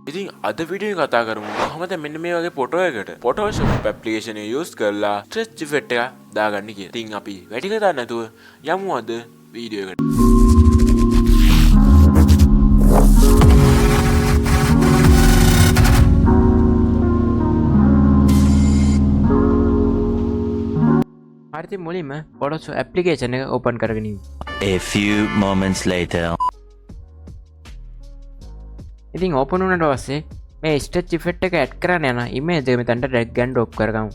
ඉතින් අද වීඩියෝ එක කතා කරමු කොහොමද මෙන්න මේ වගේ ෆොටෝ එකකට Photoshop application එක use කරලා stretch effect එක දාගන්න කියලා. ඉතින් අපි වැඩි කතා නැතුව යමු අද වීඩියෝ එකට. හරිද මුලින්ම Photoshop application එක open කරගෙන ඉමු. A few moments later. ඉතින් ඕපන් වුණාට පස්සේ මේ ස්ට්‍රෙච් ඉෆෙක්ට් එක ඇඩ් කරන්න යන ඉමේජ් එක මෙතනට ඩ්‍රැග් ඇන්ඩ් ඩ්‍රොප් කරගමු.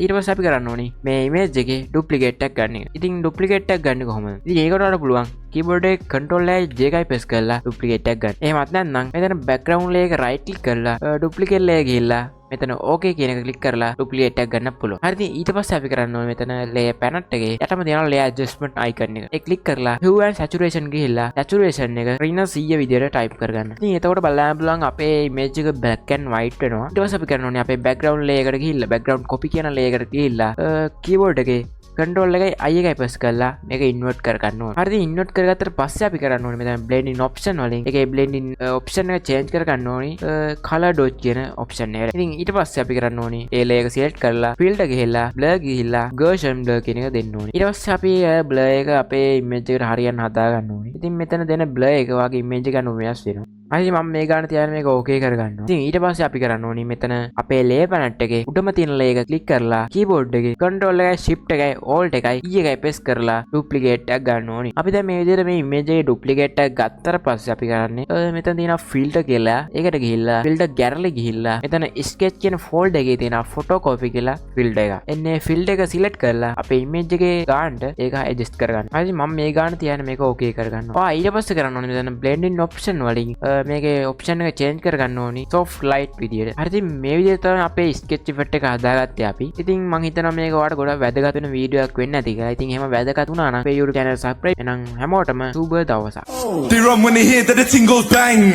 ඊට පස්සේ අපි කරන්න ඕනේ මේ ඉමේජ් එකේ ඩුප්ලිකේට් එකක් ගන්න එක. ඉතින් ඩුප්ලිකේට් එකක් ගන්න කොහොමද? ඉතින් ඒකට වඩා පුළුවන් කීබෝඩ් එකේ control J එකයි press කරලා ඩුප්ලිකේට් එකක් ගන්න. එහෙමත් නැත්නම් මෙතන background layer එක right click කරලා ඩුප්ලිකේට් layer ගිහිල්ලා මෙතන ඕකේ කියන එක ක්ලික් කරලා ඩුප්ලිකේට් එකක් ගන්න පුළුවන්. හරිද? ඊට පස්සේ අපි කරන්න ඕනේ මෙතන layer palette එකේ යටම තියෙන layer adjustment icon එක. ඒක ක්ලික් කරලා hue and saturation ගිහිල්ලා saturation එක රිනස් 100 විදියට type කරගන්න. ඉතින් එතකොට බලන්න පුළුවන් අපේ image එක black and white වෙනවා. ඊට පස්සේ අපි කරන්න ඕනේ අපේ background layer එකට ගිහිල්ලා background copy කියන layer එකට ගිහිල්ලා keyboard එකේ control එකයි I එකයි press කරලා මේක invert කරගන්න ඕනේ. හරිද? invert කරගත්තට පස්සේ අපි කරන්න ඕනේ මෙතන blending option වලින් ඒකේ blending option එක change කරගන්න ඕනේ color dot කියන option එකට. ඉතින් ඊට පස්සේ අපි කරන්න ඕනේ ඒ layer එක select කරලා filter ගිහිල්ලා blur ගිහිල්ලා Gaussian blur කියන එක දෙන්න ඕනේ. ඊට පස්සේ අපි blur එක අපේ image එකට හරියන්න හදා ගන්න ඕනේ. ඉතින් මෙතන දෙන blur එක වගේ image එක අනුව වෙනස් වෙනවා. හරි මම මේ ගාන තියාගෙන මේක ඕකේ කරගන්නවා. ඉතින් ඊට පස්සේ අපි කරන්න ඕනේ මෙතන අපේ layer palette එකේ උඩම තියෙන layer එක click කරලා keyboard එකේ control එකයි shift එකයි alt එකයි E එකයි press කරලා duplicate එකක් ගන්න ඕනේ. අපි දැන් මේ විදිහට මේ image එකේ duplicate එකක් ගත්තට පස්සේ අපි කරන්නේ මෙතන තියෙන filter කියලා ඒකට ගිහිල්ලා filter gallery ගිහිල්ලා මෙතන sketch කියන folder එකේ තියෙන photocopy කියලා filter එක. එන්නේ filter එක select කරලා අපේ image එකේ ගානට ඒක adjust කරගන්න. හරි මම මේ ගාන තියාගෙන මේක ඕකේ කරගන්නවා. ඊට පස්සේ කරන්න ඕනේ මෙතන blending option වලින් මේකේ ඔප්ෂන් එක චේන්ජ් කරගන්න ඕනි soft light විදියට. හරි ඉතින් මේ විදිහට තමයි අපේ sketch effect එක හදාගත්තේ අපි. ඉතින් මම හිතනවා මේක ඔයාලට ගොඩක් වැදගත් වෙන වීඩියෝ එකක් වෙන්න ඇති කියලා. ඉතින් එහෙම වැදගත් වුණා නම් අපේ YouTube channel subscribe එහෙනම් හැමෝටම සුබ දවසක්. They run when they hear that the ting goes bang.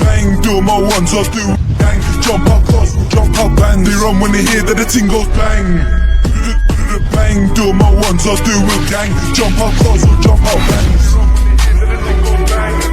Bang, do my ones off, do bang. Jump up close, jump up bang. They run when they hear that the ting goes bang. Bang, do my ones off, do it gang. Jump up close, jump up bang. They run when they hear that the ting goes bang.